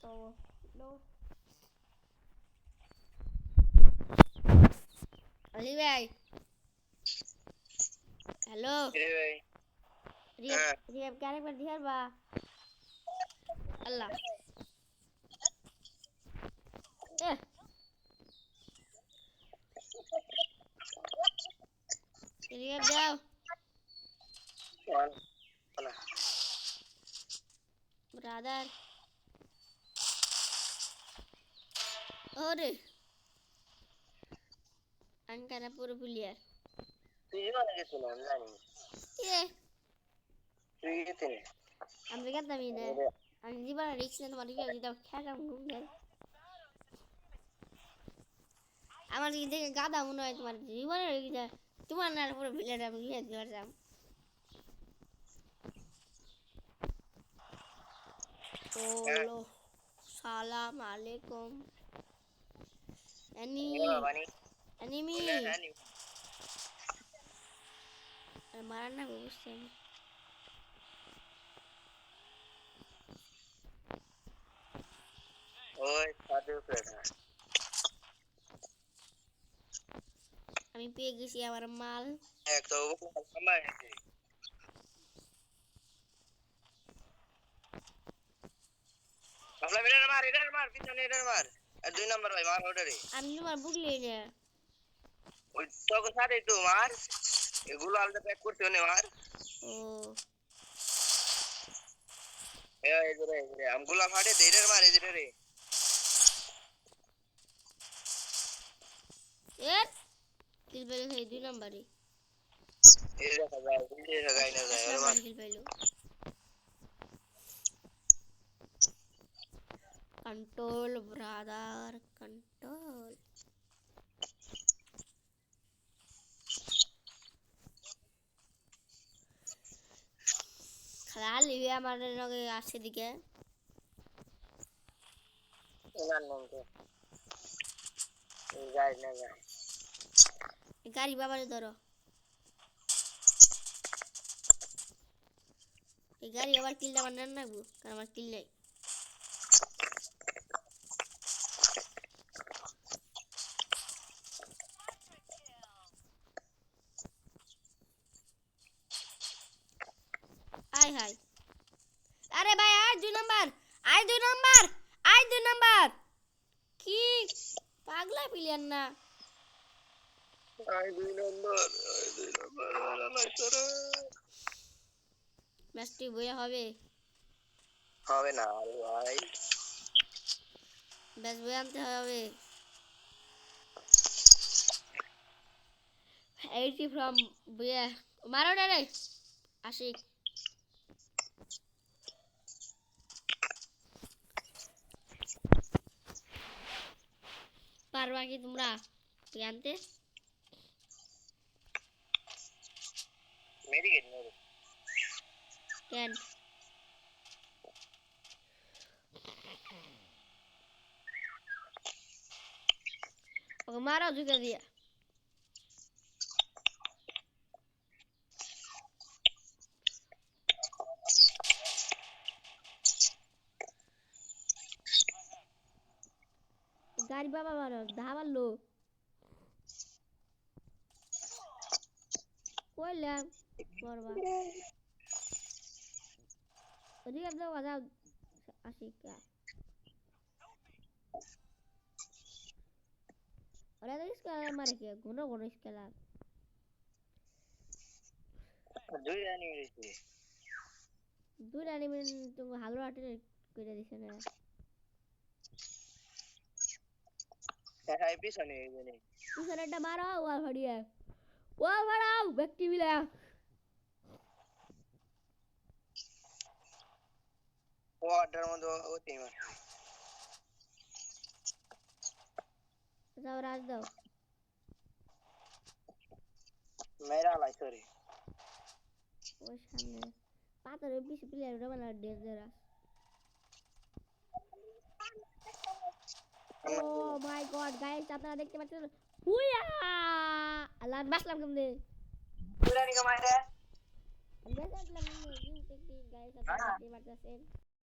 So, no. Ali bhai, hello. भाई Riap kare par dihar ba. Allah. Eh, Riap jao. वाला Brother. Ore, angkana puro puliar. तुझे वाला कितने नाम जानी Ye, तुझे कितने amri kata mina. Ang di ba risk na tumari kaya dito kaya kang gumgay. আমার দিকে থেকে গাদা মনে হয় তোমার জীবনে রেখে যায় তোমার না পুরো ভিলেট আমি নিয়ে দিতে পারতাম ওলো সালাম আলাইকুম এনিমি वानी এনিমি वानी মারার না বুঝছেন ओए साधु पेड़ा আমি পেয়ে গেছি আমার মাল एक तो वो हमारे अपना इधर मार पीछे इधर मार दो नंबर भाई मार ऑर्डर है আমি তোমার বুকলি না ওই তো সাথে তো মার এগুলো আলাদা প্যাক করতে হবে মার ও इधर আমগুলা ফাটে দে ইধর মার ইধর রে এর কিল পেলো সেই 2 নম্বরে এই দেখা যায় না যায় আর কিল পেলো कंट्रोल ब्रदर कंट्रोल খেলা লিবে আমাদের লগে আসছে দিকে না না যায় না যায় গাড়ি বাবারে ধরো এই গাড়ি আবার কিলটা বানান নাগবো কারণ আমার কিল নাই আই হাই আরে ভাই আর 2 number I 2 number I 2 number কি পাগলা প্লেয়ার না আই দুই নম্বর আলাই তোরে ম্যাচটি বইয়া হবে হবে না আরে ভাই ব্যাস বই আনতে হবে 80 ফ্রম বইয়া মারো না রে আশিক পারবা কি তোমরা তুই আনতে মেডিকেট মেরে কেন ওকে মারো ঢুকে দিয়া গাড়ি বাবা মারো ধাবার লোক কইলাম করবা রিয়াব দাও যাও আশিকা ওরা তো স্কেলার মারে কি ঘন ঘন স্কেলার দুই রানি মেরেছি দুই রানি মিন তুমি হালু আটে করে দিছ না হ্যাঁ পিছনে এইজনে পিছনেরটা মারো ওয়াল ফাড়িয়ে ওয়াল ফাড়াও ব্যক্তি মিলা ওয়াটার মধ্যে ওতেই মার যাও রাজ দাও মেরা লাই সরি ওই সামনে পাথরের বেশি প্লেয়ার ওটা মানে ডেঞ্জারাস ও মাই গড গাইস আপনারা দেখতে পাচ্ছেন হুইয়া আল্লাহ বাসলাম কেমনে পুরানি কমাই রে আমি দেখলাম ইউ টেকনিক গাইস আপনারা দেখতে পাচ্ছেন